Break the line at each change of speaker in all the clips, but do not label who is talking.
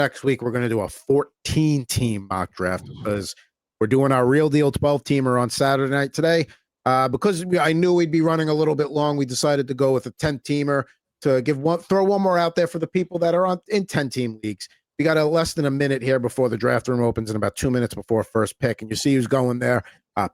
next week we're going to do a 14-team mock draft because we're doing our real deal 12-teamer on Saturday night today. Because I knew we'd be running a little bit long, we decided to go with a 10-teamer to throw one more out there for the people that are in 10-team leagues. We got less than a minute here before the draft room opens and about 2 minutes before first pick. And you see who's going there.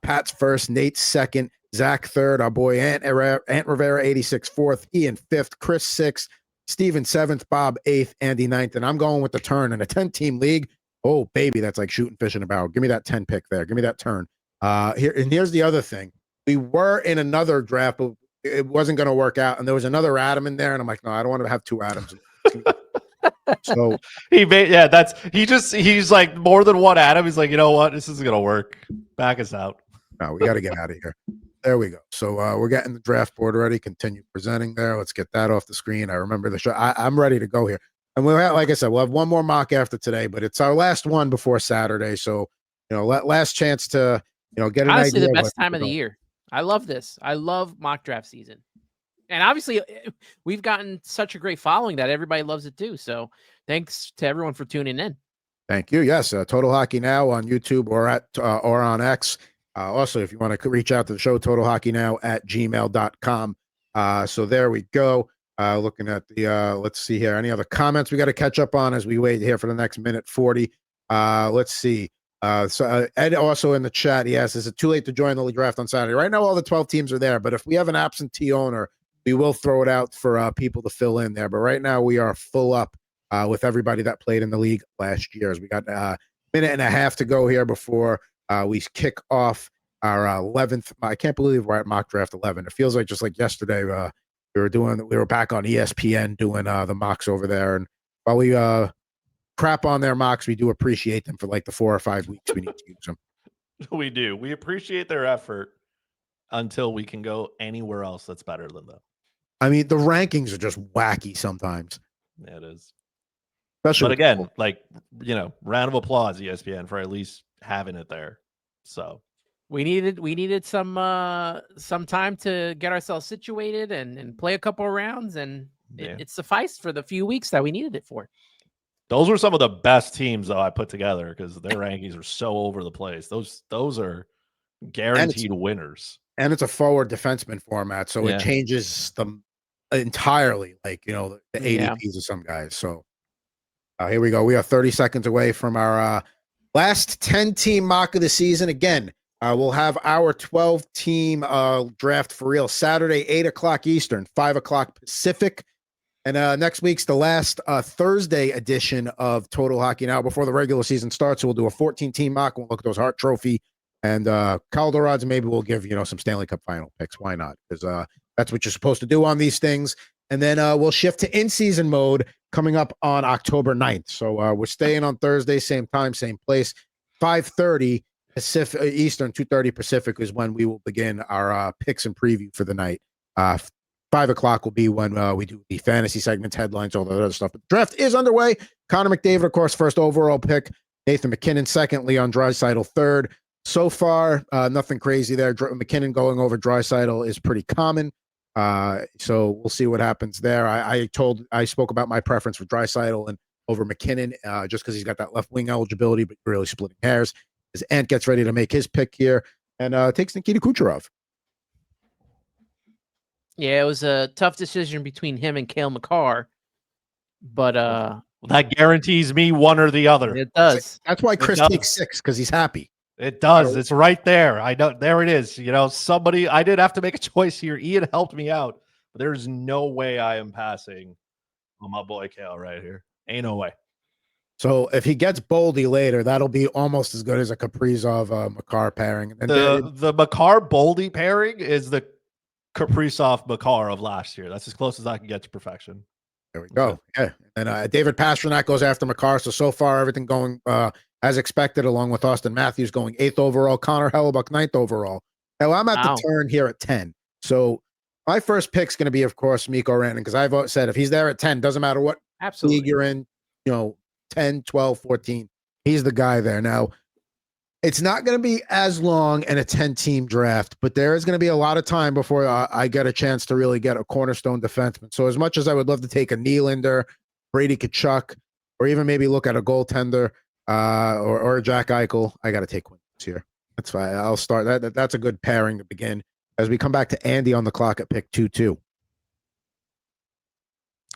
Pat's first, Nate's second, Zach third, our boy Ant Rivera 86 fourth, Ian fifth, Chris sixth, Steven seventh, Bob eighth, Andy ninth. And I'm going with the turn in a 10-team league. Oh, baby, that's like shooting fish in a barrel. Give me that 10 pick there. Give me that turn. Here's the other thing. We were in another draft, but it wasn't going to work out. And there was another Adam in there. And I'm like, no, I don't want to have two Adams. So
he's like more than one Adam. He's like, you know what? This isn't going to work. Back us out.
No, we got to get out of here. There we go. So we're getting the draft board ready. Continue presenting there. Let's get that off the screen. I remember the show. I'm ready to go here. And like I said, we'll have one more mock after today, but it's our last one before Saturday. So, last chance to, get an
honestly
idea.
The best time of the year. I love this. I love mock draft season. And obviously, we've gotten such a great following that everybody loves it too. So thanks to everyone for tuning in.
Thank you. Yes, Total Hockey Now on YouTube or on X. Also, if you want to reach out to the show, totalhockeynow@gmail.com. So there we go. Looking at the, let's see here. Any other comments we got to catch up on as we wait here for the next minute 40? Let's see. So Ed also in the chat, he asks, is it too late to join the draft on Saturday? Right now, all the 12 teams are there, but if we have an absentee owner, we will throw it out for people to fill in there. But right now, we are full up with everybody that played in the league last year. As we got a minute and a half to go here before we kick off our 11th. I can't believe we're at mock draft 11. It feels like just like yesterday. We were back on ESPN doing the mocks over there. And while we crap on their mocks, we do appreciate them for like the 4 or 5 weeks we need to use them.
We do. We appreciate their effort until we can go anywhere else that's better than them.
I mean, the rankings are just wacky sometimes.
Yeah, it is.
Especially
but again, round of applause, ESPN, for at least having it there. So
we needed some time to get ourselves situated and play a couple of rounds, and it sufficed for the few weeks that we needed it for.
Those were some of the best teams though I put together because their rankings are so over the place. Those are guaranteed winners.
And it's a forward defenseman format, so it changes them entirely, like, the ADPs of some guys. So here we go. We are 30 seconds away from our last 10-team mock of the season. Again, we'll have our 12-team draft for real Saturday, 8 o'clock Eastern, 5 o'clock Pacific. And next week's the last Thursday edition of Total Hockey Now before the regular season starts. So we'll do a 14-team mock. We'll look at those Hart Trophy and Calder odds. Maybe we'll give, some Stanley Cup final picks. Why not? Because that's what you're supposed to do on these things. And then we'll shift to in-season mode coming up on October 9th. So we're staying on Thursday, same time, same place, 5:30 Pacific, Eastern, 2:30 Pacific is when we will begin our picks and preview for the night. 5 o'clock will be when we do the fantasy segments, headlines, all that other stuff. But the draft is underway. Connor McDavid, of course, first overall pick. Nathan McKinnon, second. Leon Draisaitl, third. So far, nothing crazy there. McKinnon going over Draisaitl is pretty common. So we'll see what happens there. I spoke about my preference for Draisaitl and over McKinnon just because he's got that left wing eligibility, but really splitting hairs. As Ant gets ready to make his pick here and takes Nikita Kucherov.
Yeah, it was a tough decision between him and Cale Makar, but
that guarantees me one or the other.
It does.
That's why Chris takes 6 because he's happy.
It does. It's right there. I know. There it is. Somebody. I did have to make a choice here. Ian helped me out, but there's no way I am passing on my boy Cale right here. Ain't no way.
So if he gets Boldy later, that'll be almost as good as a Kaprizov Makar pairing. And
the Makar Boldy pairing is the Kaprizov Makar of last year. That's as close as I can get to perfection.
There we go. Yeah. And David Pastrnak goes after Makar. So far, everything going as expected, along with Austin Matthews going 8th overall, Connor Hellebuck 9th overall. Now, I'm at the turn here at 10. So my first pick's going to be, of course, Mikko Rantanen, because I've said if he's there at 10, doesn't matter what league you're in, 10, 12, 14, he's the guy there. Now, it's not going to be as long in a 10-team draft, but there is going to be a lot of time before I get a chance to really get a cornerstone defenseman. So as much as I would love to take a Nylander, Brady Tkachuk, or even maybe look at a goaltender or a Jack Eichel. I got to take Quinn here. That's fine. I'll start that. That's a good pairing to begin as we come back to Andy on the clock at pick 2-2.
You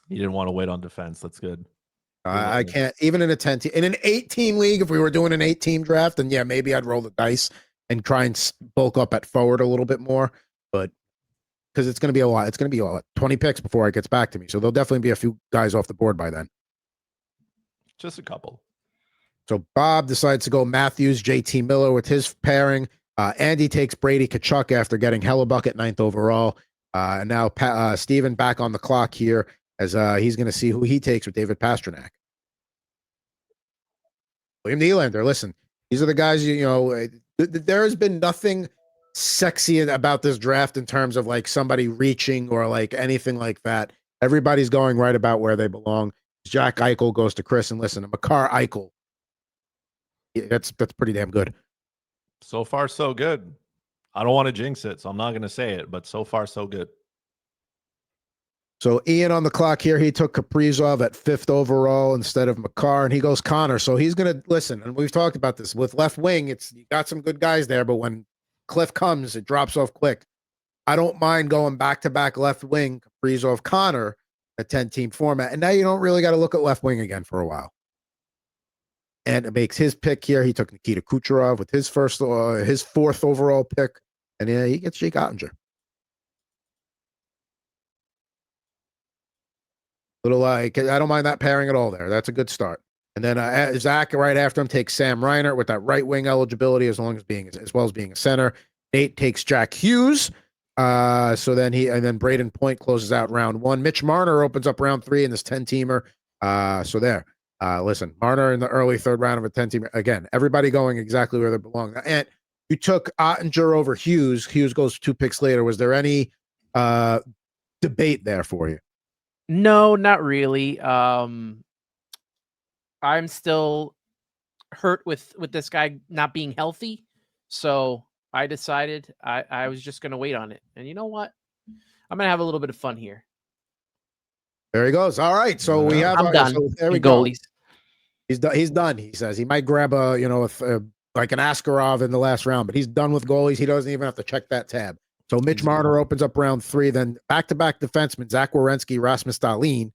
didn't want to wait on defense. That's good.
I can't, even in a 10 team, in an 8-team league, if we were doing an 8-team draft, then yeah, maybe I'd roll the dice and try and bulk up at forward a little bit more. But because it's going to be a lot, it's going to be 20 picks before it gets back to me. So there'll definitely be a few guys off the board by then.
Just a couple.
So Bob decides to go Matthews, JT Miller with his pairing. Andy takes Brady Tkachuk after getting Hellebuck at 9th overall. And now Steven back on the clock here as he's going to see who he takes with David Pastrnak. William Nylander, listen, these are the guys, there has been nothing sexy about this draft in terms of like somebody reaching or like anything like that. Everybody's going right about where they belong. Jack Eichel goes to Chris, and listen, Makar Eichel. Yeah, that's pretty damn good.
So far, so good. I don't want to jinx it, so I'm not going to say it, but so far, so good.
So Ian on the clock here, he took Kaprizov at 5th overall instead of Makar, and he goes Connor. So he's going to listen, and we've talked about this with left wing. You got some good guys there, but when Cliff comes, it drops off quick. I don't mind going back-to-back left wing, Kaprizov, Connor, a 10-team format, and now you don't really got to look at left wing again for a while. And it makes his pick here. He took Nikita Kucherov with his 4th overall pick, and he gets Jake Ottinger. Little I don't mind that pairing at all there. That's a good start. And then Zach right after him takes Sam Reiner with that right wing eligibility as well as being a center. Nate takes Jack Hughes. So then Braden Point closes out round 1. Mitch Marner opens up round 3 in this 10-teamer. So there. Listen, Marner in the early 3rd round of a 10-teamer. Again, everybody going exactly where they belong. And you took Ottinger over Hughes. Hughes goes 2 picks later. Was there any debate there for you?
No, not really. I'm still hurt with this guy not being healthy. So I decided I was just going to wait on it. And you know what? I'm going to have a little bit of fun here.
There he goes. All right. So we have
I'm done.
So there we
goalies.
Go. He's done. He says he might grab like an Askarov in the last round, but he's done with goalies. He doesn't even have to check that tab. So Mitch Marner opens up round 3, then back-to-back defensemen, Zach Werenski, Rasmus Dahlin,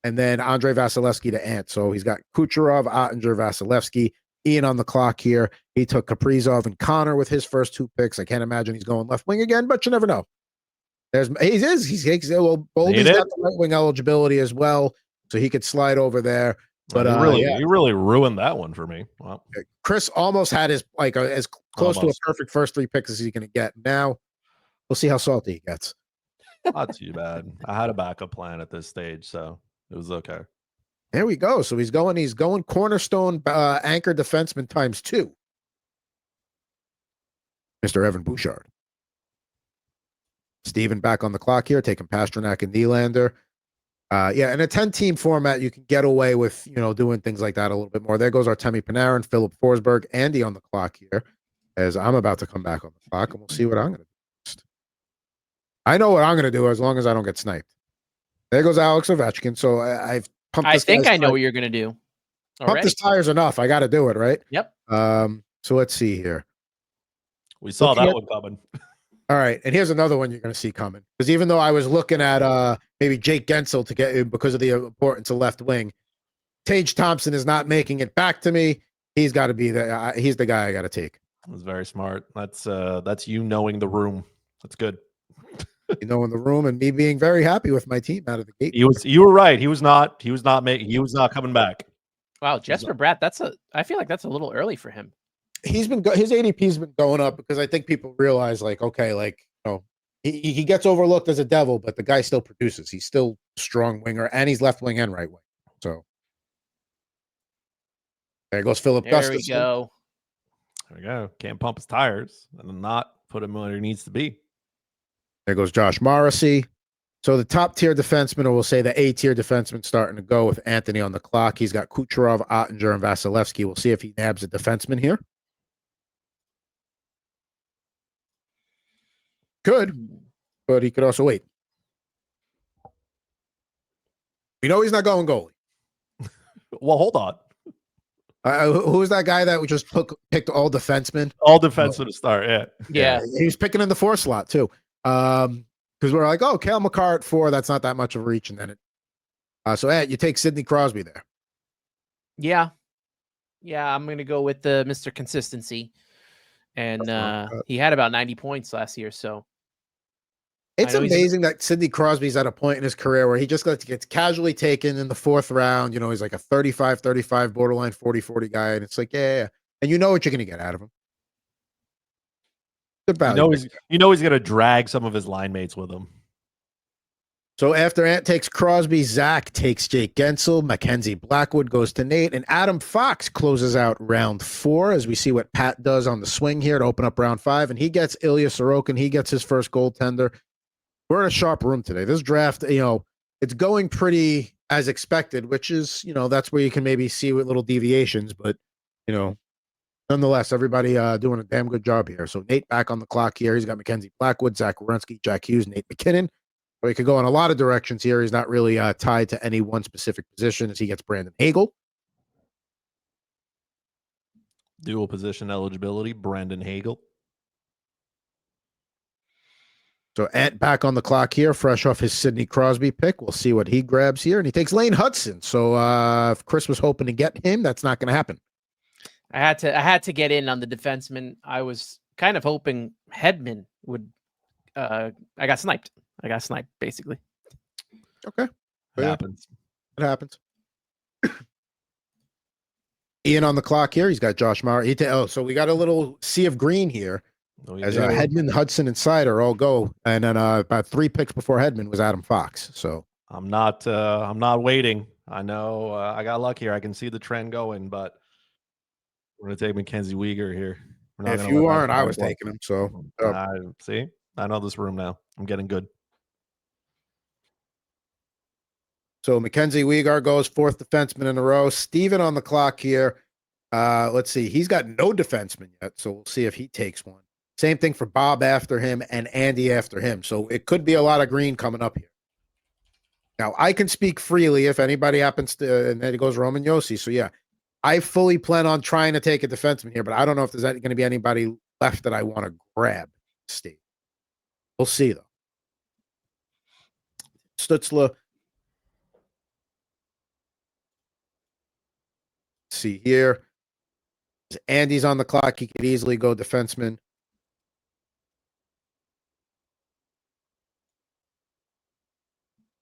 and then Andrei Vasilevsky to Ant. So he's got Kucherov, Ottinger, Vasilevsky. Ian on the clock here. He took Kaprizov and Connor with his first 2 picks. I can't imagine he's going left wing again, but you never know. Boldy's got the right wing eligibility as well, so he could slide over there. But
you really ruined that one for me. Wow.
Chris almost had his as close to a perfect first 3 picks as he's going to get. Now we'll see how salty he gets.
Not too bad. I had a backup plan at this stage, so it was okay.
There we go. So he's going cornerstone anchor defenseman times 2. Mr. Evan Bouchard. Steven back on the clock here, taking Pastrnak and Nylander. In a 10-team format, you can get away with, doing things like that a little bit more. There goes Artemi Panarin, Philip Forsberg, Andy on the clock here, as I'm about to come back on the clock, and we'll see what I'm going to do next. I know what I'm going to do as long as I don't get sniped. There goes Alex Ovechkin. So I've pumped this. I
think I know what you're going to do.
Pump his tires enough. I got to do it, right?
Yep.
So let's see here.
We saw that one coming.
All right, and here's another one you're going to see coming. Because even though I was looking at maybe Jake Gensel to get in because of the importance of left wing, Tage Thompson is not making it back to me. He's got to be he's the guy I got to take.
That's very smart. That's you knowing the room. That's good.
In the room, and me being very happy with my team out of the gate.
You were right. He was not coming back.
Wow, Jesper Bratt. I feel like that's a little early for him.
His ADP's been going up because I think people realize he gets overlooked as a devil, but the guy still produces. He's still a strong winger, and he's left wing and right wing. So there goes Philip Gustafson.
There
we go. Can't pump his tires and not put him where he needs to be.
There goes Josh Morrissey. So the top tier defenseman, or we'll say the A tier defenseman, starting to go with Anthony on the clock. He's got Kucherov, Ottinger, and Vasilevsky. We'll see if he nabs a defenseman here. Could, but he could also wait. We know he's not going goalie.
Well, hold on.
Who was that guy that just picked all defensemen?
All defensemen to start.
Yeah.
He was picking in the 4 slot too. Because we're like, oh, Cale Makar at 4, that's not that much of a reach. And then so you take Sidney Crosby there.
Yeah. Yeah, I'm gonna go with the Mr. Consistency. And he had about 90 points last year, so
it's amazing that Sidney Crosby's at a point in his career where he just gets casually taken in the 4th round. You know, he's like a 35, borderline 40 guy. And it's like, yeah. And you know what you're going to get out of him. Good value.
You know he's going to drag some of his line mates with him.
So after Ant takes Crosby, Zach takes Jake Gensel, Mackenzie Blackwood goes to Nate, and Adam Fox closes out round 4 as we see what Pat does on the swing here to open up round 5. And he gets Ilya Sorokin. He gets his first goaltender. We're in a sharp room today. This draft, it's going pretty as expected, which is, that's where you can maybe see with little deviations. But, nonetheless, everybody doing a damn good job here. So Nate back on the clock here. He's got Mackenzie Blackwood, Zach Werenski, Jack Hughes, Nate McKinnon. So he could go in a lot of directions here. He's not really tied to any one specific position as he gets Brandon Hagel.
Dual position eligibility, Brandon Hagel.
So Ant back on the clock here, fresh off his Sidney Crosby pick. We'll see what he grabs here. And he takes Lane Hudson. So if Chris was hoping to get him, that's not going to happen.
I had to get in on the defenseman. I was kind of hoping Hedman would I got sniped, basically.
Okay.
It happens.
It happens. Ian on the clock here. He's got Josh Mauer. So we got a little sea of green here. As Hedman, Hudson, and Sider all go, and then about 3 picks before Hedman was Adam Fox. So
I'm not waiting. I know I got luck here. I can see the trend going, but we're gonna take Mackenzie Weegar here.
If you aren't, I was taking him. So
see, I know this room now. I'm getting good.
So Mackenzie Weegar goes 4th defenseman in a row. Steven on the clock here. Let's see. He's got no defenseman yet, so we'll see if he takes one. Same thing for Bob after him and Andy after him. So it could be a lot of green coming up here. Now, I can speak freely if anybody happens to, and then it goes Roman Yossi. So, yeah, I fully plan on trying to take a defenseman here, but I don't know if there's going to be anybody left that I want to grab, Steve. We'll see, though. Stutzla. See here. Andy's on the clock. He could easily go defenseman.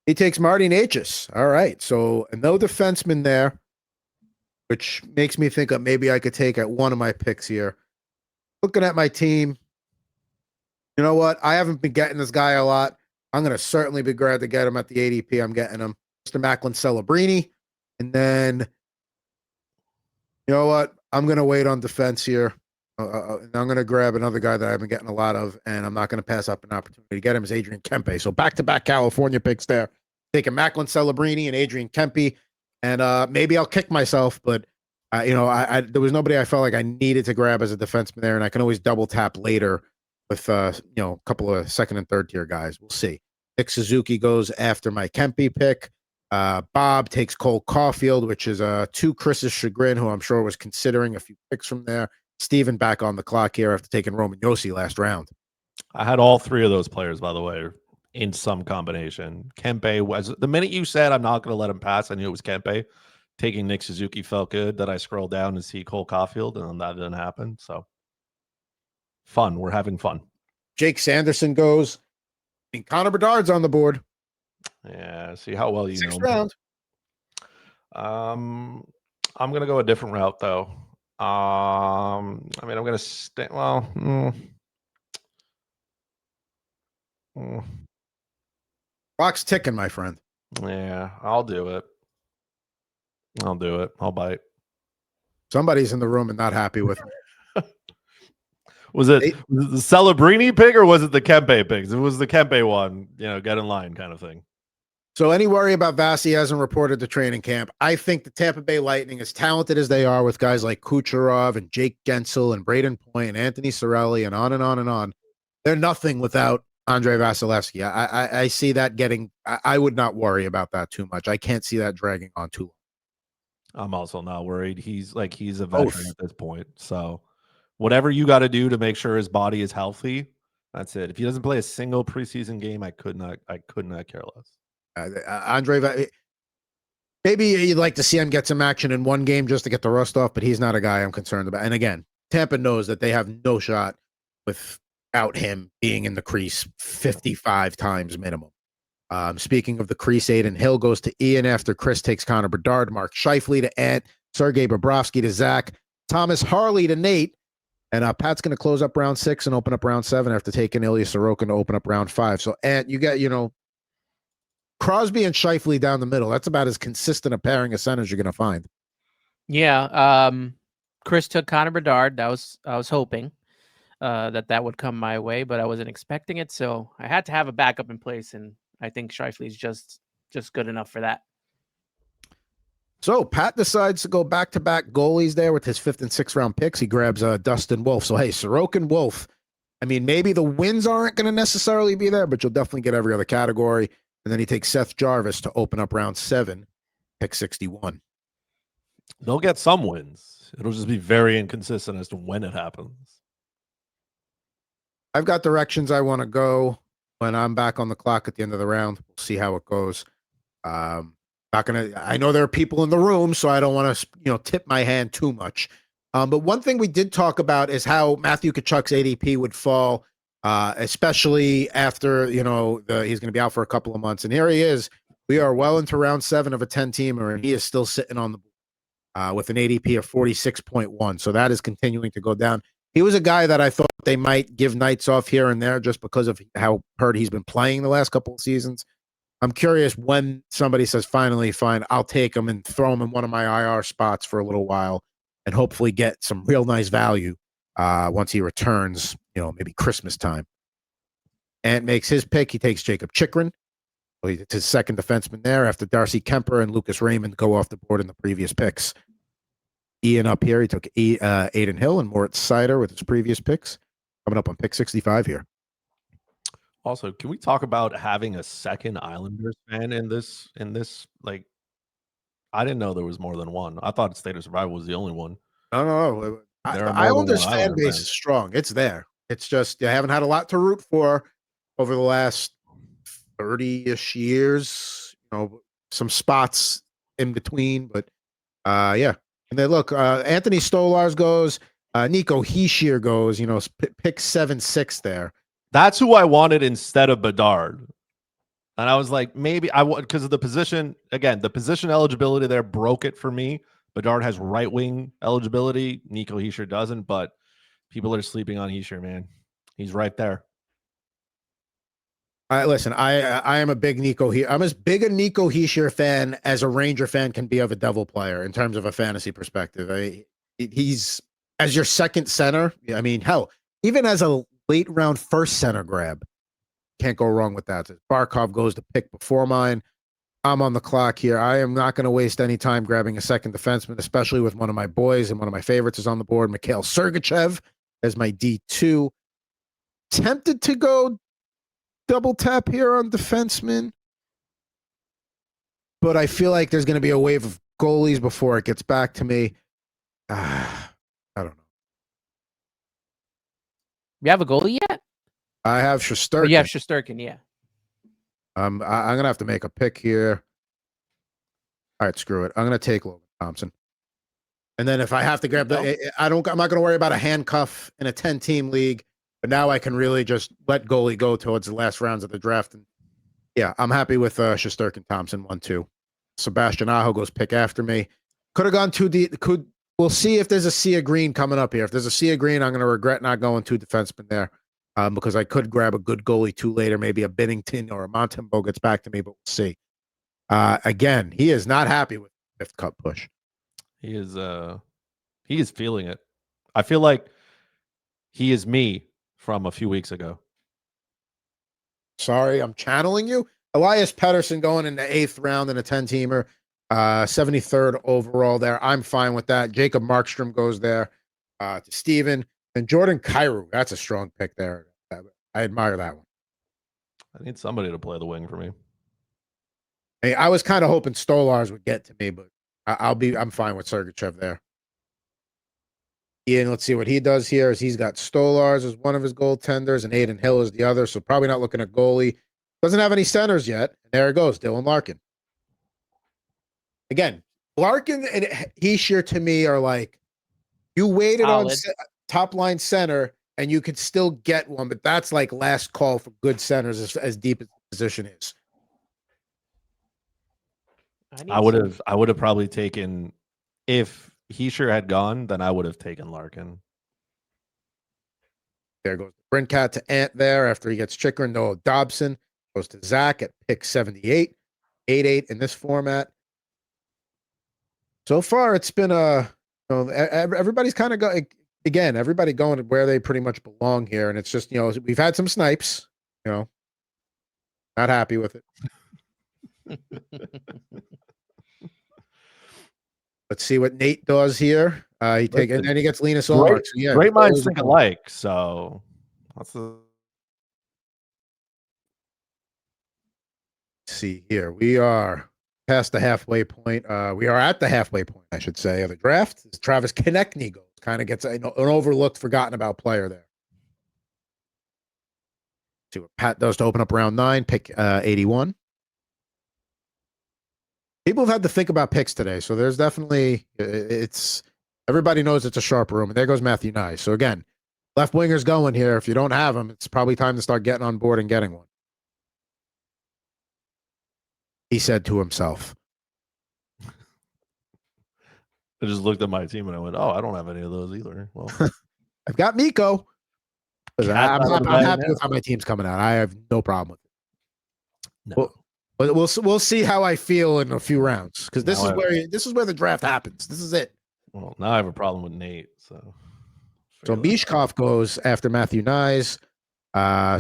He takes Marty Necas. All right. So no defenseman there, which makes me think that maybe I could take at one of my picks here. Looking at my team, you know what? I haven't been getting this guy a lot. I'm going to certainly be glad to get him at the ADP. I'm getting him. Mr. Macklin Celebrini. And then, you know what? I'm going to wait on defense here. And I'm going to grab another guy that I've been getting a lot of, and I'm not going to pass up an opportunity to get him, is Adrian Kempe. So back-to-back California picks there. Taking Macklin Celebrini and Adrian Kempe, and maybe I'll kick myself, but there was nobody I felt like I needed to grab as a defenseman there, and I can always double tap later with a couple of 2nd and 3rd tier guys. We'll see. Nick Suzuki goes after my Kempe pick. Bob takes Cole Caulfield, which is to Chris's chagrin, who I'm sure was considering a few picks from there. Steven back on the clock here after taking Roman Yossi last round.
I had all 3 of those players, by the way, in some combination. Kempe was the minute you said I'm not going to let him pass, I knew it was Kempe. Taking Nick Suzuki felt good. That I scrolled down and see Cole Caulfield, and that didn't happen. So fun. We're having fun.
Jake Sanderson goes. And Connor Bedard's on the board.
Yeah, see how well you
6th
know.
round.
I'm going to go a different route, though. I'm going to stay. Well,
Clock's ticking, my friend.
Yeah, I'll do it. I'll bite.
Somebody's in the room and not happy with me.
Was it the Celebrini pick or was it the Kempe pick? It was the Kempe one, get in line kind of thing. So
any worry about Vasi hasn't reported to training camp. I think the Tampa Bay Lightning, as talented as they are with guys like Kucherov and Jake Gensel and Braden Point and Anthony Cirelli and on and on and on, they're nothing without Andrei Vasilevsky. I see that getting – I would not worry about that too much. I can't see that dragging on too long.
I'm also not worried. He's a veteran
Both.
at this point. So whatever you got to do to make sure his body is healthy, that's it. If he doesn't play a single preseason game, I could not care less.
Andre, maybe you'd like to see him get some action in one game just to get the rust off, but he's not a guy I'm concerned about. And again, Tampa knows that they have no shot without him being in the crease 55 times minimum. Speaking of the crease, Aiden Hill goes to Ian after Chris takes Connor Bedard, Mark Scheifele to Ant, Sergei Bobrovsky to Zach, Thomas Harley to Nate, and Pat's going to close up round 6 and open up round 7 after taking Ilya Sorokin to open up round 5. So, Ant, you got, Crosby and Scheifele down the middle. That's about as consistent a pairing of centers you're going to find.
Yeah. Chris took Connor Bedard. I was hoping that would come my way, but I wasn't expecting it. So I had to have a backup in place, and I think Scheifele is just good enough for that.
So Pat decides to go back-to-back goalies there with his 5th and 6th round picks. He grabs Dustin Wolf. So, hey, Sorokin, Wolf. I mean, maybe the wins aren't going to necessarily be there, but you'll definitely get every other category. And then he takes Seth Jarvis to open up round 7, pick 61.
They'll get some wins. It'll just be very inconsistent as to when it happens.
I've got directions I want to go when I'm back on the clock at the end of the round. We'll see how it goes. I know there are people in the room, so I don't want to, tip my hand too much. But one thing we did talk about is how Matthew Tkachuk's ADP would fall, especially after, he's going to be out for a couple of months. And here he is. We are well into round 7 of a 10-teamer, and he is still sitting on the board with an ADP of 46.1. So that is continuing to go down. He was a guy that I thought they might give nights off here and there just because of how hurt he's been playing the last couple of seasons. I'm curious when somebody says, finally, fine, I'll take him and throw him in one of my IR spots for a little while and hopefully get some real nice value once he returns, maybe Christmas time. Ant makes his pick. He takes Jacob Chikrin. It's his second defenseman there after Darcy Kemper and Lucas Raymond go off the board in the previous picks. Ian up here, he took Aiden Hill and Moritz Seider with his previous picks. Coming up on pick 65 here.
Also, can we talk about having a second Islanders fan in this? Like, I didn't know there was more than one. I thought State of Survival was the only one.
No. The Islanders fan base is strong. It's there. It's just you haven't had a lot to root for over the last 30-ish years. Some spots in between, but yeah. And then look, Anthony Stolarz goes, Nico Hischier goes, pick 7-6 there.
That's who I wanted instead of Bedard. And I was like, maybe I would, because of the position. Again, the position eligibility there broke it for me. Bedard has right wing eligibility. Nico Hischier doesn't, but people are sleeping on Hischier, man. He's right there.
Listen, I am a big Nico here. I'm as big a Nico Hischier fan as a Ranger fan can be of a Devil player in terms of a fantasy perspective. He's as your second center. I mean, hell, even as a late round first center grab, can't go wrong with that. Barkov goes to pick before mine. I'm on the clock here. I am not going to waste any time grabbing a second defenseman, especially with one of my boys and one of my favorites is on the board, Mikhail Sergachev as my D2. Tempted to go double tap here on defenseman, but I feel like there's going to be a wave of goalies before it gets back to me. I don't know.
You have a goalie yet?
I have Shesterkin.
Oh, you have Shesterkin, yeah.
I'm going to have to make a pick here. All right, screw it. I'm going to take Logan Thompson. And then if I have to grab I'm not going to worry about a handcuff in a 10-team league. But now I can really just let goalie go towards the last rounds of the draft. And yeah, I'm happy with Shesterkin Thompson 1-2. Sebastian Aho goes pick after me. Could have gone 2D. We'll see if there's a sea of green coming up here. If there's a sea of green, I'm going to regret not going 2 defensemen there because I could grab a good goalie 2 later. Maybe a Binnington or a Montembeault gets back to me, but we'll see. Again, he is not happy with the 5th cup push.
He is feeling it. I feel like he is me from a few weeks ago.
Sorry, I'm channeling you. Elias Pettersson going in the 8th round in a 10-teamer, 73rd overall there. I'm fine with that. Jacob Markstrom goes there to Steven. And Jordan Kyrou, that's a strong pick there. I admire that one.
I need somebody to play the wing for me.
Hey, I was kind of hoping Stolarz would get to me, but I'm fine with Sergachev there. Ian, let's see what he does here. Is he's got Stolars as one of his goaltenders and Aiden Hill as the other. So probably not looking at goalie. Doesn't have any centers yet. And there it goes, Dylan Larkin. Again, Larkin and Heischer to me are like, you waited on top line center and you could still get one, but that's like last call for good centers as deep as the position is.
I would have probably taken, if Heischer had gone, then I would have taken Larkin.
There goes the Brincat to Ant there after he gets Chikrin. Noah Dobson goes to Zach at pick 78. 8-8 in this format. So far, it's been everybody's kind of everybody going where they pretty much belong here. And it's just, we've had some snipes, not happy with it. Let's see what Nate does here. And then he gets Linus Ulmark. So yeah,
great minds think alike. So let's
see here. We are past the halfway point. We are at the halfway point, I should say, of the draft. Travis Konechny goes. Kind of gets an overlooked, forgotten about player there. See what Pat does to open up round 9, pick 81. People have had to think about picks today, so there's definitely everybody knows it's a sharp room. And there goes Matthew Nye. So again, left wingers going here. If you don't have them, it's probably time to start getting on board and getting one. He said to himself.
I just looked at my team and I went, "Oh, I don't have any of those either." Well,
I've got Miko. I'm happy with how my team's coming out. I have no problem with it. No. But we'll see how I feel in a few rounds, because this is where the draft happens. This is it.
Well, now I have a problem with Nate. So
Mishkov goes after Matthew Nyes.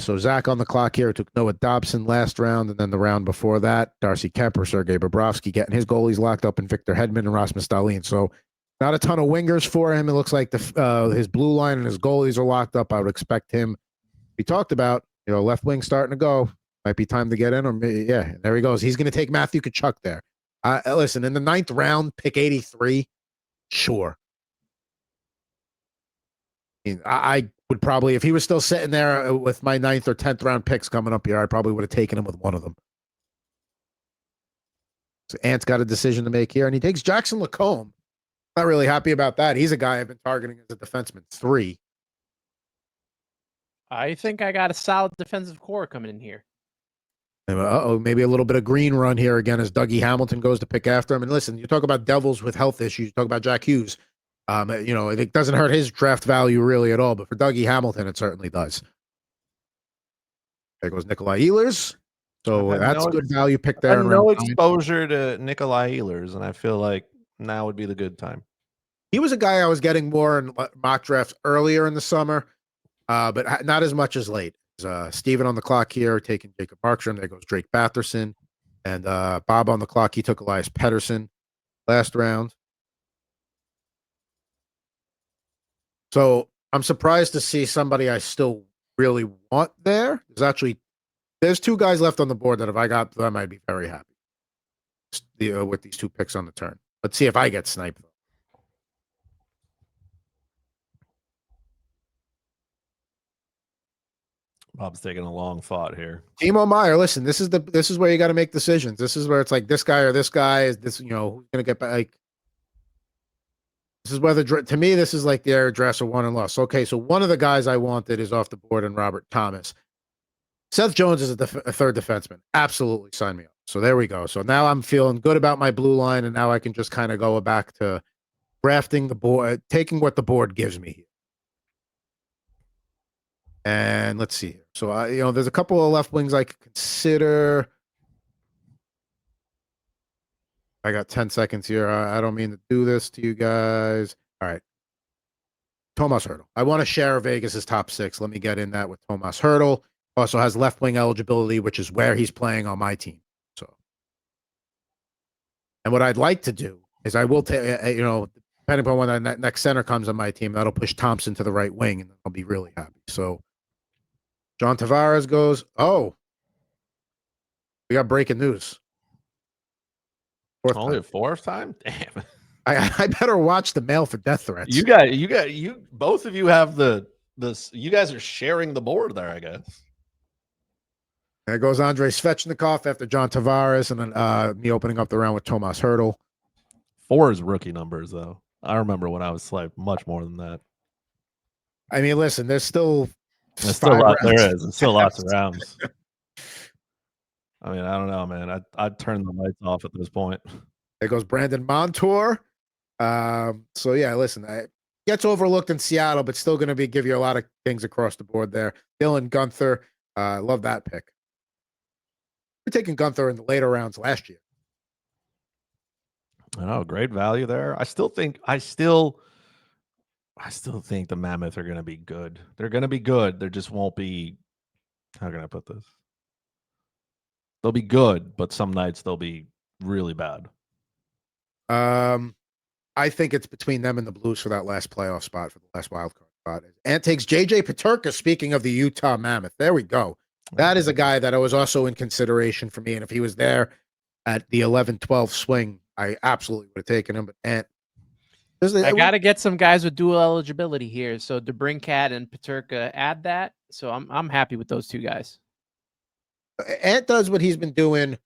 So Zach on the clock here took Noah Dobson last round, and then the round before that, Darcy Kemper, Sergei Bobrovsky getting his goalies locked up in Victor Hedman and Rasmus Dahlin. So not a ton of wingers for him. It looks like his blue line and his goalies are locked up. I would expect him. We talked about left wing starting to go. Might be time to get in, or there he goes. He's going to take Matthew Tkachuk there. Listen, in the 9th round, pick 83. Sure. I would probably, if he was still sitting there with my 9th or 10th round picks coming up here, I probably would have taken him with one of them. So Ant's got a decision to make here, and he takes Jackson Lacombe. Not really happy about that. He's a guy I've been targeting as a defenseman. 3.
I think I got a solid defensive core coming in here.
Maybe a little bit of green run here again as Dougie Hamilton goes to pick after him. And listen, you talk about Devils with health issues. You talk about Jack Hughes. It doesn't hurt his draft value really at all, but for Dougie Hamilton, it certainly does. There goes Nikolai Ehlers. So that's a good value pick there.
No exposure to Nikolai Ehlers, and I feel like now would be the good time.
He was a guy I was getting more in mock drafts earlier in the summer, but not as much as late. Steven on the clock here, taking Jacob Markstrom. There goes Drake Batherson. And Bob on the clock, he took Elias Pettersson last round. So I'm surprised to see somebody I still really want there. There's 2 guys left on the board that if I got them, I'd be very happy with these 2 picks on the turn. Let's see if I get sniped.
Bob's taking a long thought here.
Timo Meyer, listen, this is where you got to make decisions. This is where it's like this guy or this guy is this, who's going to get back. Like, this is whether, to me, this is like the address of won and lost. Okay, so one of the guys I wanted is off the board and Robert Thomas. Seth Jones is a 3rd defenseman. Absolutely, sign me up. So there we go. So now I'm feeling good about my blue line, and now I can just kind of go back to drafting the board, taking what the board gives me here. And let's see here. So there's a couple of left wings I could consider. I got 10 seconds here. I don't mean to do this to you guys. All right. Tomas Hertl. I want to share Vegas's top 6. Let me get in that with Tomas Hertl. Also has left wing eligibility, which is where he's playing on my team. So, and what I'd like to do is I will take, depending upon when that next center comes on my team, that'll push Thompson to the right wing, and I'll be really happy. So, John Tavares goes, we got breaking news.
Only
time.
a fourth time? Damn.
I better watch the mail for death threats.
You both of you have you guys are sharing the board there, I guess.
There goes Andrei Svechnikov after John Tavares, and then me opening up the round with Tomas Hertl.
4 is rookie numbers, though. I remember when I was like much more than that.
I mean, listen, there's still
There's still there's still lots of rounds. I mean, I don't know, man. I'd turn the lights off at this point.
There goes Brandon Montour. So yeah, listen, gets overlooked in Seattle, but still going to give you a lot of things across the board there. Dylan Gunther, love that pick. We're taking Gunther in the later rounds last year.
I know, great value there. I still think the Mammoth are going to be good. They're going to be good. There just won't be. How can I put this? They'll be good, but some nights they'll be really bad.
I think it's between them and the Blues for that last playoff spot, for the last wild card spot. Ant takes JJ Peterka. Speaking of the Utah Mammoth, there we go. That is a guy that I was also in consideration for me, and if he was there at the 11-12 swing, I absolutely would have taken him. But Ant,
I got to get some guys with dual eligibility here. So DeBrincat and Peterka add that. So I'm happy with those two guys.
Ant does what he's been doing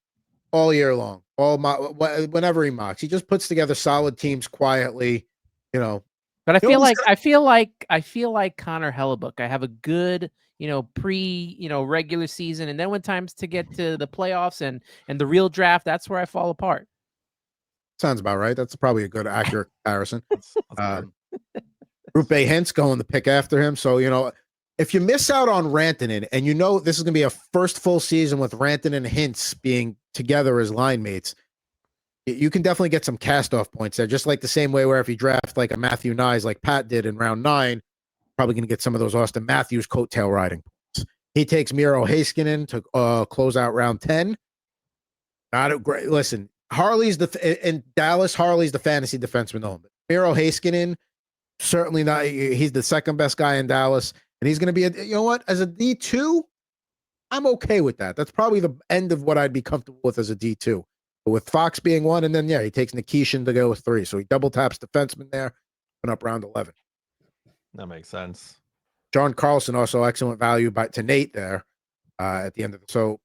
all year long. Whenever he mocks, he just puts together solid teams quietly, But
I feel like Connor Hellebuck. I have a good, regular season, and then when times to get to the playoffs and the real draft, that's where I fall apart.
Sounds about right. That's probably a good, accurate comparison.
That's
Rupe Hintz going the pick after him. So, if you miss out on Rantanen, and this is going to be a first full season with Rantanen and Hintz being together as line mates, you can definitely get some cast-off points there, just like the same way where if you draft like a Matthew Nyes like Pat did in round 9, probably going to get some of those Austin Matthews coattail riding points. He takes Miro Heiskanen to close out round 10. Not a great – listen, in Dallas, Harley's the fantasy defenseman only. Miro Heiskanen, certainly not – he's the second best guy in Dallas, and he's going to be as a D2, I'm okay with that. That's probably the end of what I'd be comfortable with as a D2. But with Fox being 1, and then, he takes Nikishin to go with 3. So he double taps defenseman there, went up round 11.
That makes sense.
John Carlson, also excellent value to Nate there at the end of it. So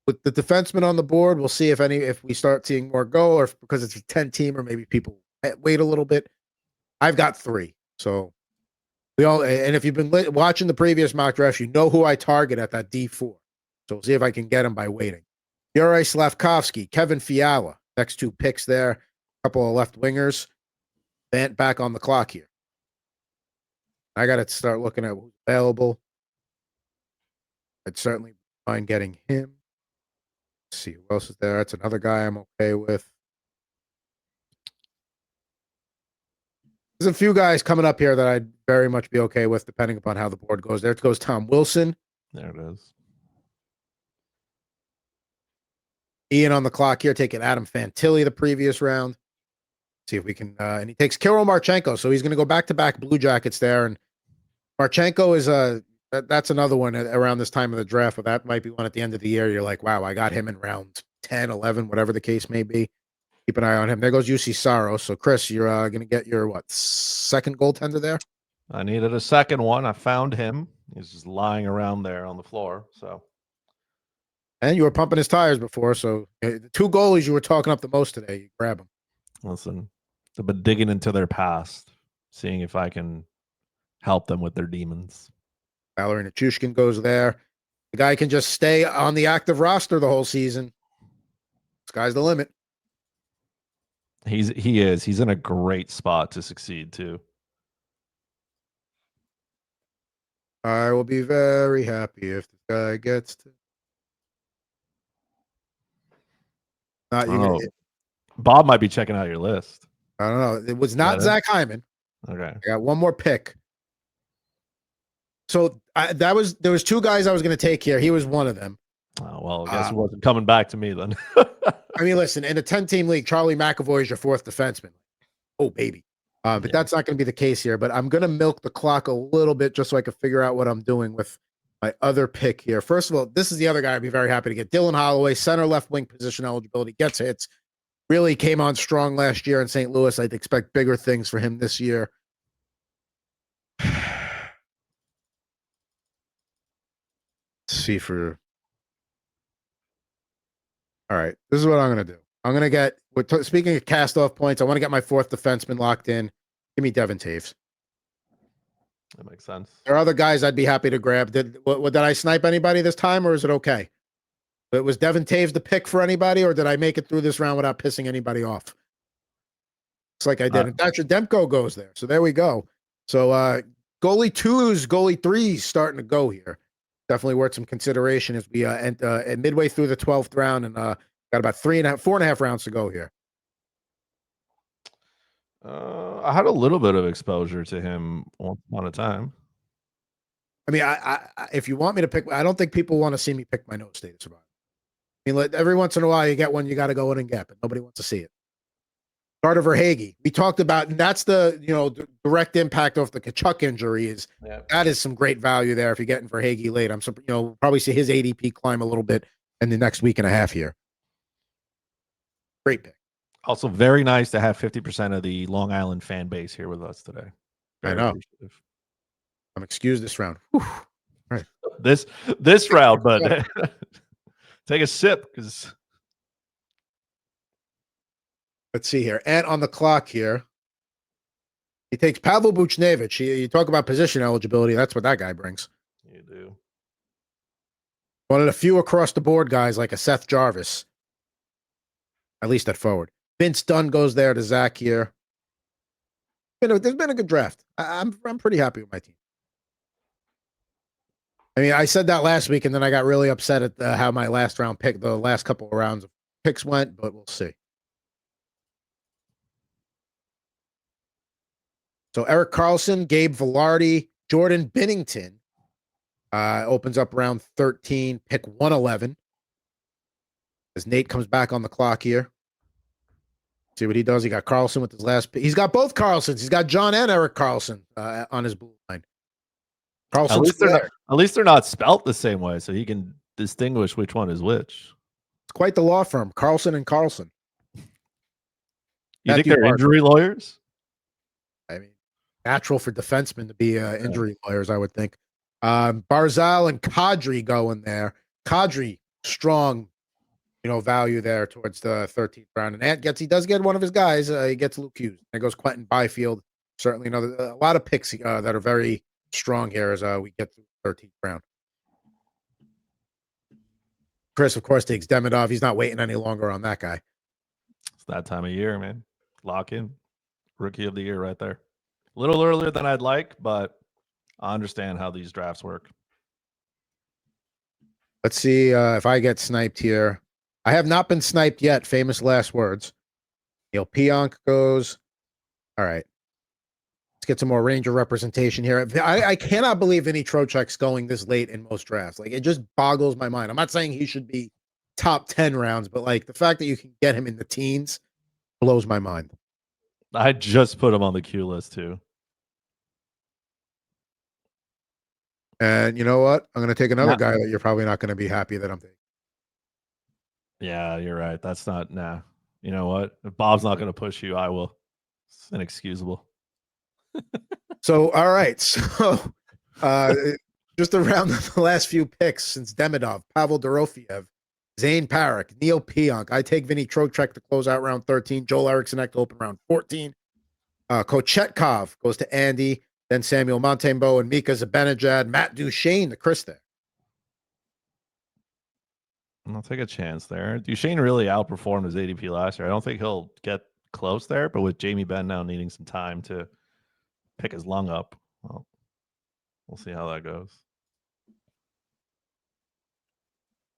with the defenseman on the board, we'll see if we start seeing more go, or because it's a 10-teamer, maybe people wait a little bit. I've got 3. So and if you've been watching the previous mock drafts, you know who I target at that D4. So we'll see if I can get him by waiting. Yuri Slavkovsky, Kevin Fiala, next 2 picks there. A couple of left wingers. Bant back on the clock here. I got to start looking at who's available. I'd certainly mind getting him. Let's see who else is there. That's another guy I'm okay with. There's a few guys coming up here that I'd very much be okay with, depending upon how the board goes. There goes Tom Wilson.
There it is.
Ian on the clock here, taking Adam Fantilli the previous round. See if we can, and he takes Kirill Marchenko, so he's going to go back-to-back Blue Jackets there. And Marchenko is that's another one around this time of the draft, but that might be one at the end of the year. You're like, wow, I got him in round 10, 11, whatever the case may be. Keep an eye on him. There goes UC Saros. So, Chris, you're going to get your, second goaltender there?
I needed a second one. I found him. He's just lying around there on the floor, so.
And you were pumping his tires before, so the 2 goalies you were talking up the most today, you grab them.
Listen, I've been digging into their past, seeing if I can help them with their demons.
Valery Nichushkin goes there. The guy can just stay on the active roster the whole season. Sky's the limit.
He is. He's in a great spot to succeed, too.
I will be very happy if this guy gets to.
Bob might be checking out your list.
I don't know. It was not Zach Hyman.
Okay.
I got one more pick. So there was 2 guys I was going to take here. He was one of them.
Oh, well, I guess it wasn't coming back to me then.
I mean, listen, in a 10-team league, Charlie McAvoy is your 4th defenseman. Oh, baby. But that's not going to be the case here. But I'm going to milk the clock a little bit just so I can figure out what I'm doing with my other pick here. First of all, this is the other guy I'd be very happy to get. Dylan Holloway, center left wing position eligibility, gets hits. really came on strong last year in St. Louis. I'd expect bigger things for him this year. Let's see for. All right, this is what I'm going to do. I'm going to get. Speaking of cast-off points, I want to get my fourth defenseman locked in. Give me Devin Taves.
That makes sense.
There are other guys I'd be happy to grab. Did I snipe anybody this time, or is it okay? But was Devin Taves the pick for anybody, or did I make it through this round without pissing anybody off? It's like I did. And Thatcher Demko goes there. So there we go. So goalie 2s, goalie 3s starting to go here. Definitely worth some consideration as we midway through the 12th round and got about 4.5 rounds to go here.
I had a little bit of exposure to him once upon a time.
I mean, I if you want me to pick, I don't think people want to see me pick my no state of survival. I mean, every once in a while you get one you got to go in and get, but nobody wants to see it. Carter Verhaeghe, we talked about, and that's the direct impact of the Kachuk injury is that is some great value there if you're getting Verhaeghe late. I'm we'll probably see his ADP climb a little bit in the next week and a half here. Great pick.
Also, very nice to have 50% of the Long Island fan base here with us today.
Very I know. I'm excused this round. Whew. Right.
This round, but take a sip because.
Let's see here. And on the clock here, he takes Pavel Buchnevich. You talk about position eligibility. That's what that guy brings.
You do.
One of the few across the board guys like a Seth Jarvis. At least at forward. Vince Dunn goes there to Zach here. There's been a good draft. I'm pretty happy with my team. I mean, I said that last week, and then I got really upset at how my last round pick, the last couple of rounds of picks went, but we'll see. So Eric Carlson, Gabe Velarde, Jordan Binnington opens up round 13, pick 111. As Nate comes back on the clock here. See what he does. He got Carlson with his last pick. He's got both Carlsons. He's got John and Eric Carlson on his blue line.
At least they're not spelt the same way, so he can distinguish which one is which.
It's quite the law firm, Carlson and Carlson.
You think they're injury lawyers?
I mean, natural for defensemen to be injury lawyers, I would think. Barzal and Kadri go in there. Kadri, strong, value there towards the 13th round. And Ant he does get one of his guys. He gets Luke Hughes. There goes Quentin Byfield. Certainly a lot of picks that are very strong here as we get to the 13th round. Chris, of course, takes Demidov. He's not waiting any longer on that guy.
It's that time of year, man. Lock in. Rookie of the year right there. A little earlier than I'd like, but I understand how these drafts work.
Let's see if I get sniped here. I have not been sniped yet. Famous last words. Neil Pionk goes. All right. Let's get some more Ranger representation here. I cannot believe Vinny Trocheck's going this late in most drafts. Like, it just boggles my mind. I'm not saying he should be top 10 rounds, but like the fact that you can get him in the teens blows my mind.
I just put him on the queue list too.
And you know what? I'm going to take another guy that you're probably not going to be happy that I'm taking.
Yeah, you're right. That's not, nah. You know what? If Bob's not going to push you, I will. It's inexcusable.
So, all right. So, just around the last few picks since Demidov, Pavel Dorofiev, Zane Parik, Neil Pionk. I take Vinny Trocheck to close out round 13. Joel Eriksson to open round 14. Kochetkov goes to Andy. Then Samuel Montembeault and Mika Zibanejad, Matt Duchene to Chris there.
I'll take a chance there. Duchene really outperformed his ADP last year. I don't think he'll get close there, but with Jamie Benn now needing some time to pick his lung up, well, we'll see how that goes.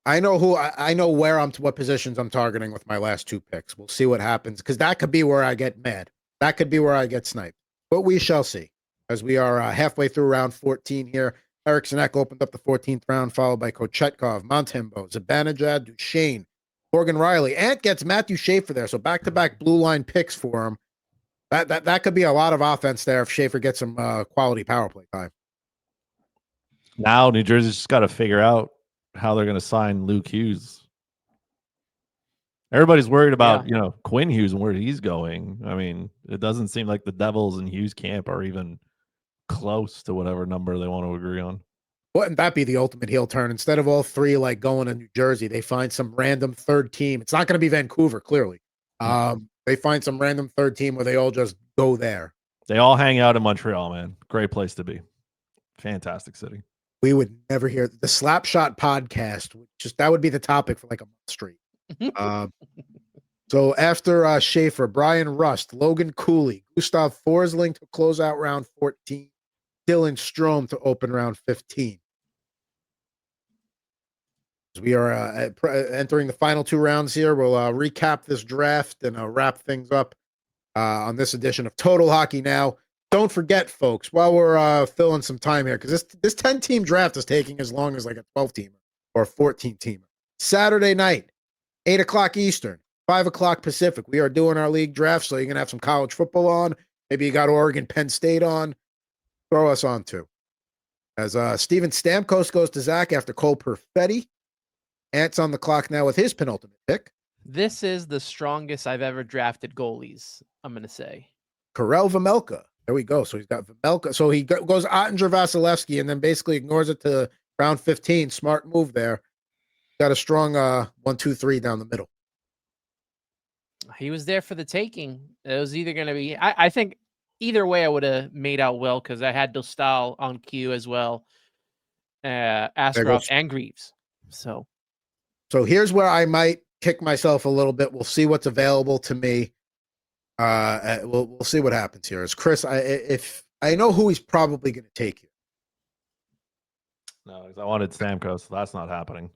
I know what positions I'm targeting with my last two picks. We'll see what happens because that could be where I get mad. That could be where I get sniped. But we shall see. As we are halfway through round 14 here, Eriksson opened up the 14th round, followed by Kochetkov, Montembeault, Zibanejad, Duchene, Morgan Riley. Ant gets Matthew Schaefer there, so back-to-back blue line picks for him. That could be a lot of offense there if Schaefer gets some quality power play time.
Now New Jersey's just got to figure out how they're going to sign Luke Hughes. Everybody's worried about, Quinn Hughes and where he's going. I mean, it doesn't seem like the Devils and Hughes camp are even close to whatever number they want to agree on.
Wouldn't that be the ultimate heel turn? Instead of all three like going to New Jersey, they find some random third team. It's not going to be Vancouver, clearly. They find some random third team where they all just go there.
They all hang out in Montreal, man. Great place to be. Fantastic city.
We would never hear the Slapshot podcast. That would be the topic for like a month straight. So after Schaefer, Brian Rust, Logan Cooley, Gustav Forsling to close out round 14, Dylan Strome to open round 15. As we are entering the final two rounds here, we'll recap this draft and wrap things up on this edition of Total Hockey Now. Don't forget, folks, while we're filling some time here, because this 10-team draft is taking as long as like a 12-teamer or a 14-teamer. Saturday night, 8 o'clock Eastern, 5 o'clock Pacific. We are doing our league draft, so you're going to have some college football on. Maybe you got Oregon, Penn State on. Throw us on, too. As Steven Stamkos goes to Zach after Cole Perfetti. Ant's on the clock now with his penultimate pick.
This is the strongest I've ever drafted goalies, I'm going to say.
Karel Vejmelka. There we go. So he's got Vejmelka. So he goes Ottinger, Vasilevsky, and then basically ignores it to round 15. Smart move there. Got a strong 1, 2, 3 down the middle.
He was there for the taking. It was either going to be, I think either way I would have made out well because I had Dostal on cue as well. Askarov and Greaves. So
here's where I might kick myself a little bit. We'll see what's available to me. We'll see what happens here. As Chris, if I know who he's probably going to take here.
No, because I wanted Stamkos. So that's not happening.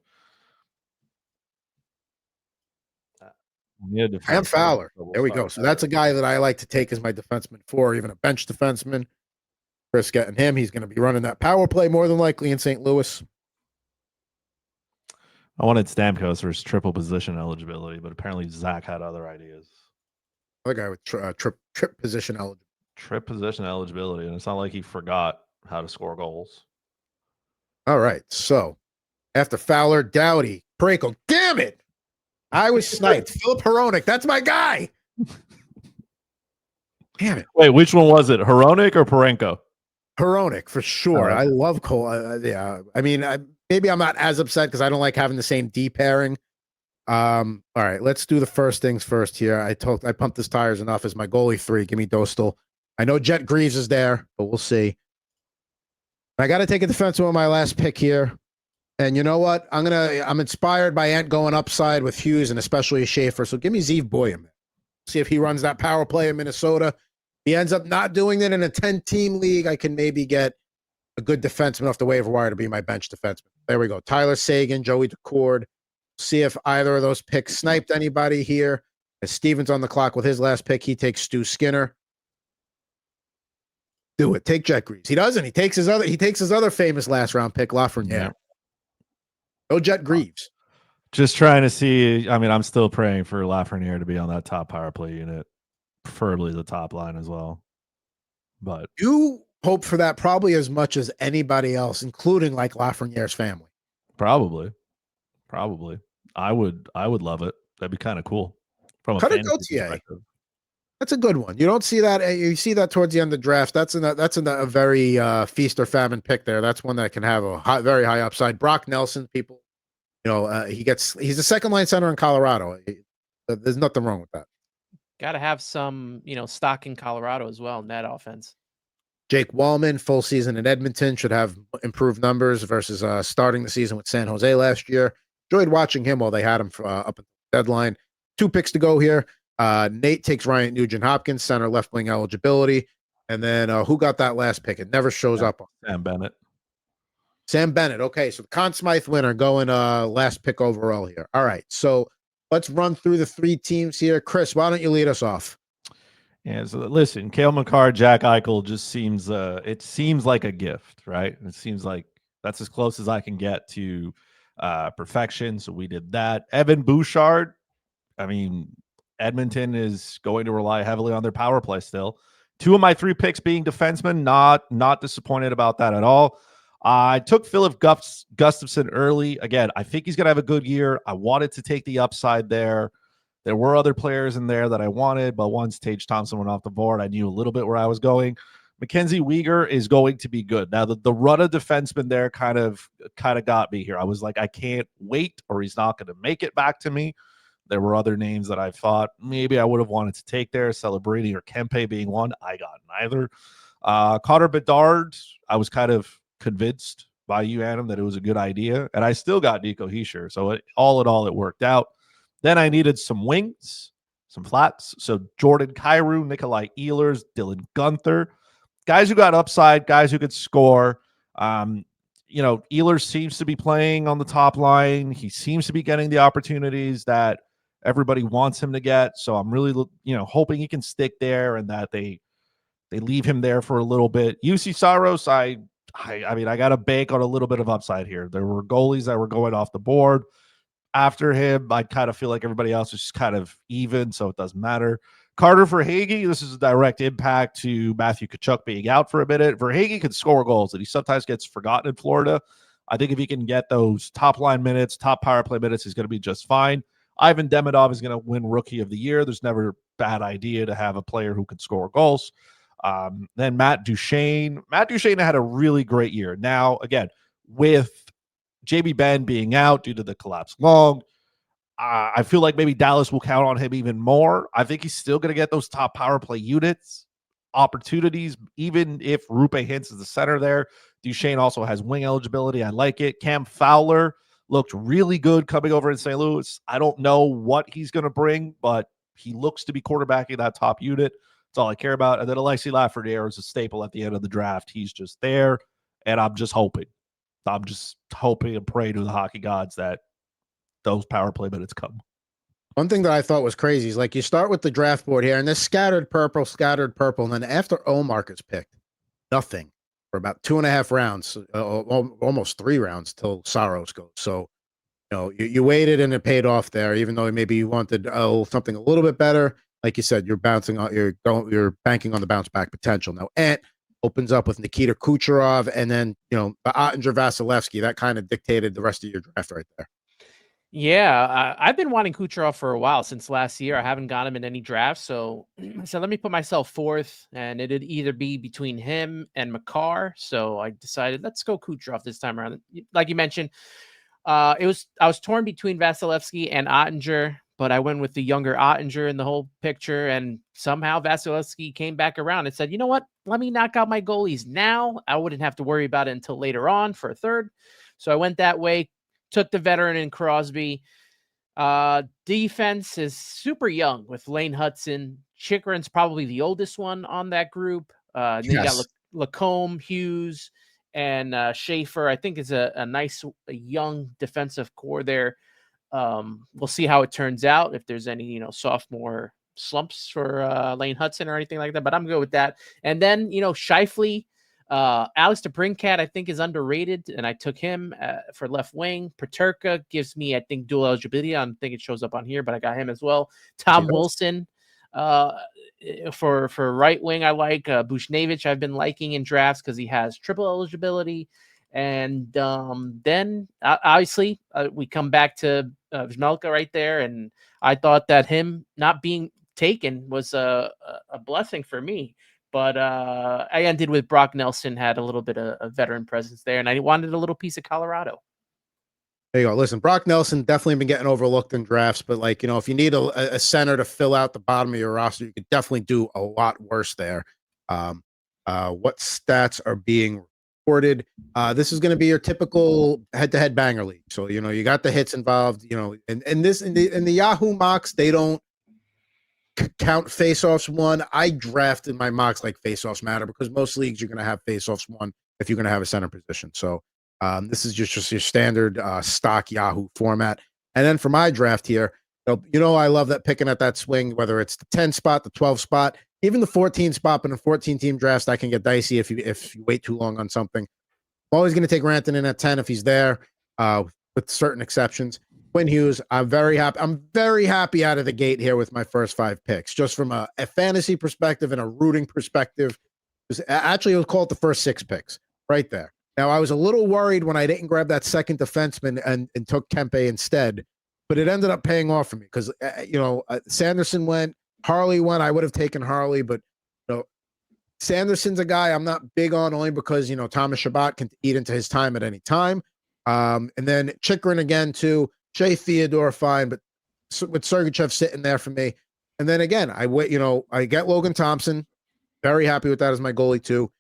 Cam Fowler. There we go. So that's a guy that I like to take as my defenseman 4, even a bench defenseman. Chris getting him. He's going to be running that power play more than likely in St. Louis.
I wanted Stamkos for his triple position eligibility, but apparently Zach had other ideas.
Other guy with trip position eligibility.
Trip position eligibility, and it's not like he forgot how to score goals.
All right. So after Fowler, Doughty, Prakel. Damn it! I was sniped. Philip Hronek. That's my guy. Damn it.
Wait, which one was it? Hronek or Parenko?
Hronek, for sure. I love Cole. Yeah. I mean, maybe I'm not as upset because I don't like having the same D pairing. All right, let's do the first things first here. I pumped his tires enough as my goalie 3. Give me Dostal. I know Jet Greaves is there, but we'll see. I got to take a defenseman with my last pick here. And you know what? I'm inspired by Ant going upside with Hughes and especially Schaefer. So give me Zeev Boyum. See if he runs that power play in Minnesota. He ends up not doing it in a 10-team league. I can maybe get a good defenseman off the waiver wire to be my bench defenseman. There we go. Tyler Seguin, Joey Decord. See if either of those picks sniped anybody here. As Steven's on the clock with his last pick, he takes Stu Skinner. Do it. Take Jet Greaves. He doesn't. He takes his other famous last round pick, Lafreniere. Yeah. No Jet Greaves.
Just trying to see. I mean, I'm still praying for Lafreniere to be on that top power play unit, preferably the top line as well. But
you hope for that probably as much as anybody else, including like Lafreniere's family.
Probably. I would love it. That'd be kind of cool. From a fantasy perspective.
That's a good one. You don't see that. You see that towards the end of the draft. That's a very feast or famine pick there. That's one that can have a very high upside. Brock Nelson, people, he's a second line center in Colorado. There's nothing wrong with that.
Got to have some, stock in Colorado as well in that offense.
Jake Wallman, full season in Edmonton, should have improved numbers versus starting the season with San Jose last year. Enjoyed watching him while they had him up at the deadline. 2 picks to go here. Nate takes Ryan Nugent-Hopkins, center left wing eligibility. And then who got that last pick? It never shows up. Sam Bennett. Okay, so the Conn Smythe winner going last pick overall here. All right, so let's run through the 3 teams here. Chris, why don't you lead us off?
Yeah, so listen, Cale Makar, Jack Eichel just seems it seems like a gift, right? It seems like that's as close as I can get to perfection. So we did that. Evan Bouchard, I mean, Edmonton is going to rely heavily on their power play still. 2 of my 3 picks being defensemen, not disappointed about that at all. I took Philip Gustafsson early. Again, I think he's going to have a good year. I wanted to take the upside there. There were other players in there that I wanted, but once Tage Thompson went off the board, I knew a little bit where I was going. Mackenzie Weegar is going to be good. Now, the run of defenseman there kind of got me here. I was like, I can't wait, or he's not going to make it back to me. There were other names that I thought maybe I would have wanted to take there, Celebrini or Kempe being one. I got neither. Connor Bedard, I was kind of convinced by you, Adam, that it was a good idea, and I still got Nico Hischier. So all in all, it worked out. Then I needed some wings, some flats. So Jordan Kyrou, Nikolai Ehlers, Dylan Gunther, guys who got upside, guys who could score. Ehlers seems to be playing on the top line. He seems to be getting the opportunities that everybody wants him to get. So I'm really, hoping he can stick there and that they leave him there for a little bit. UC Saros, I got to bank on a little bit of upside here. There were goalies that were going off the board after him. I kind of feel like everybody else is just kind of even, so it doesn't matter. Carter Verhaeghe, this is a direct impact to Matthew Tkachuk being out for a minute. Verhaeghe can score goals, and he sometimes gets forgotten in Florida. I think if he can get those top line minutes, top power play minutes, he's going to be just fine. Ivan Demidov is going to win Rookie of the Year. There's never a bad idea to have a player who can score goals. Then Matt Duchene. Matt Duchene had a really great year. Now, again, with JB Ben being out due to the collapse long, I feel like maybe Dallas will count on him even more. I think he's still going to get those top power play units, opportunities, even if Rupe Hintz is the center there. Duchene also has wing eligibility. I like it. Cam Fowler looked really good coming over in St. Louis. I don't know what he's going to bring, but he looks to be quarterbacking that top unit. That's all I care about. And then Alexi Lafreniere is a staple at the end of the draft. He's just there, and I'm just hoping and praying to the hockey gods that those power play minutes come.
One thing that I thought was crazy is, like, you start with the draft board here, and there's scattered purple, and then after Omar gets picked, nothing for about 2.5 rounds, almost 3 rounds till Saros goes. So, you waited and it paid off there, even though maybe you wanted something a little bit better. Like you said, you're banking on the bounce back potential. Now, Ant opens up with Nikita Kucherov, and then Ottinger, Vasilevsky. That kind of dictated the rest of your draft right there.
Yeah, I've been wanting Kucherov for a while, since last year. I haven't got him in any drafts, so let me put myself fourth, and it'd either be between him and Makar. So I decided, let's go Kucherov this time around. Like you mentioned, I was torn between Vasilevsky and Ottinger, but I went with the younger Ottinger in the whole picture, and somehow Vasilevsky came back around and said, you know what? Let me knock out my goalies now. I wouldn't have to worry about it until later on for a third. So I went that way. Took the veteran in Crosby. Defense is super young with Lane Hudson. Chikrin's probably the oldest one on that group. Then you got Lacombe, Hughes, and Schaefer. I think is a nice young defensive core there. We'll see how it turns out, if there's any sophomore slumps for Lane Hudson or anything like that. But I'm good with that. And then Scheifele. Alex DeBrincat, I think, is underrated, and I took him for left wing. Peterka gives me, I think, dual eligibility. I don't think it shows up on here, but I got him as well. Tom Wilson for right wing, I like. Bushnevich, I've been liking in drafts because he has triple eligibility. And then, obviously, we come back to Vizmelka right there, and I thought that him not being taken was a blessing for me. But I ended with Brock Nelson, had a little bit of veteran presence there, and I wanted a little piece of Colorado.
There you go. Listen, Brock Nelson definitely been getting overlooked in drafts, but if you need a center to fill out the bottom of your roster, you could definitely do a lot worse there. What stats are being reported? This is going to be your typical head-to-head banger league. So you got the hits involved. And in the Yahoo mocks, they don't count face-offs won. I drafted my mocks like face-offs matter, because most leagues you're going to have face-offs won if you're going to have a center position. So this is just your standard stock Yahoo format. And then for my draft here, I love that picking at that swing, whether it's the 10 spot, the 12 spot, even the 14 spot. But in a 14-team draft, that can get dicey if you wait too long on something. I'm always going to take Rantanen at 10 if he's there, with certain exceptions. Quinn Hughes, I'm very happy. I'm very happy out of the gate here with my first 5 picks, just from a fantasy perspective and a rooting perspective. Actually, we'll call it the first 6 picks right there. Now, I was a little worried when I didn't grab that second defenseman and took Kempe instead. but it ended up paying off for me because Sanderson went, Harley went. I would have taken Harley, but Sanderson's a guy I'm not big on only because Thomas Shabbat can eat into his time at any time. And then Chikrin again too. Shea Theodore fine, but with Sergachev sitting there for me. And then again, I get Logan Thompson. Very happy with that as my goalie too.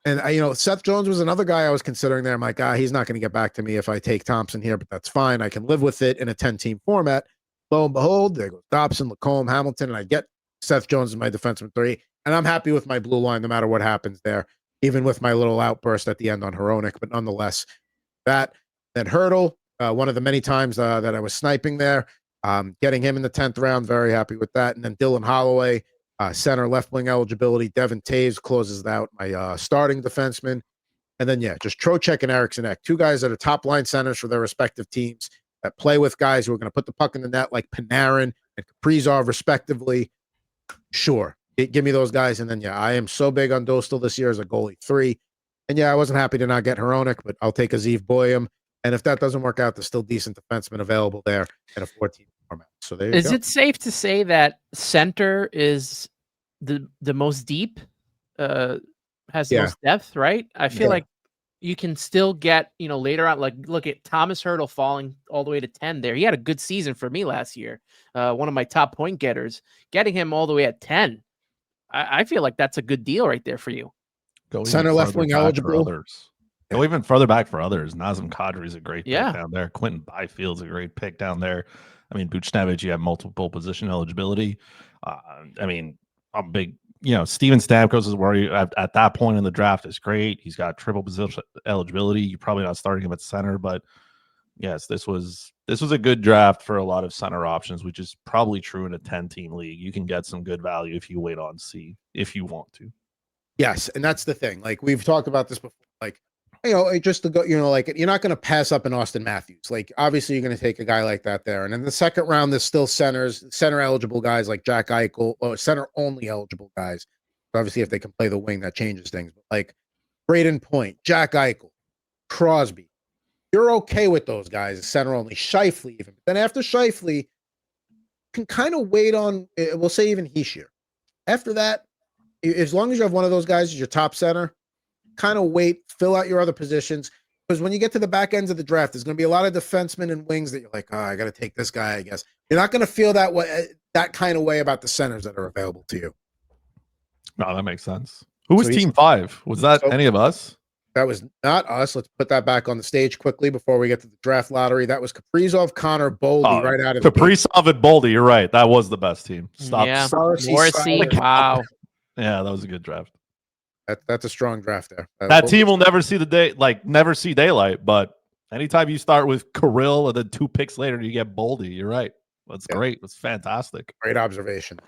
And Seth Jones was another guy I was considering there. I'm like, he's not going to get back to me if I take Thompson here, but that's fine. I can live with it in a 10-team format. Lo and behold, there goes Dobson, Lacombe, Hamilton, and I get Seth Jones as my defenseman 3. And I'm happy with my blue line no matter what happens there, even with my little outburst at the end on Hronek. But nonetheless, that Hurdle, one of the many times that I was sniping there, getting him in the 10th round, very happy with that. And then Dylan Holloway, center left wing eligibility. Devin Taves closes out my starting defenseman. And then, just Trocheck and Eriksson Ek, 2 guys that are top line centers for their respective teams that play with guys who are going to put the puck in the net like Panarin and Kaprizov, respectively. Sure. Give me those guys. And then, I am so big on Dostal this year as a goalie 3. And, I wasn't happy to not get Hronek, but I'll take Aziz Boyum. And if that doesn't work out, there's still decent defensemen available there in a 14 format. So there you go.
Is it safe to say that center is the most deep, has the most depth, right? I feel like you can still get, later on, like look at Thomas Hurdle falling all the way to 10 there. He had a good season for me last year. One of my top point getters, getting him all the way at 10. I feel like that's a good deal right there for you.
Go
center left wing eligible.
Go even further back for others. Nazem Kadri is a great pick down there. Quentin Byfield's a great pick down there. I mean, Buchnevich, you have multiple position eligibility. I'm big. Steven Stamkos is where you at that point in the draft is great. He's got triple position eligibility. You're probably not starting him at center, but yes, this was a good draft for a lot of center options, which is probably true in a 10-team league. You can get some good value if you wait on C if you want to.
Yes, and that's the thing. Like we've talked about this before. Like just to go, like you're not going to pass up an Austin Matthews. Like obviously you're going to take a guy like that there. And in the second round, there's still center eligible guys like Jack Eichel, or center only eligible guys. Obviously, if they can play the wing, that changes things. But like Braden Point, Jack Eichel, Crosby, you're okay with those guys, center only. Scheifele even. But then after Scheifele, can kind of wait on. We'll say even Hischier. After that, as long as you have one of those guys as your top center, kind of wait, fill out your other positions. Because when you get to the back ends of the draft, there's going to be a lot of defensemen and wings that you're like, I got to take this guy, I guess. You're not going to feel that way, that kind of way about the centers that are available to you.
No, that makes sense. Who was Team 5? Was that any of us?
That was not us. Let's put that back on the stage quickly before we get to the draft lottery. That was Kaprizov, Connor, Boldy right out of
Kaprizov and Boldy. You're right. That was the best team. Stop.
Yeah. Morrissey. Wow.
Yeah, that was a good draft.
That's a strong draft there.
That team will never see never see daylight. But anytime you start with Kirill and then 2 picks later, you get Boldy. You're right. That's great. That's fantastic.
Great observation.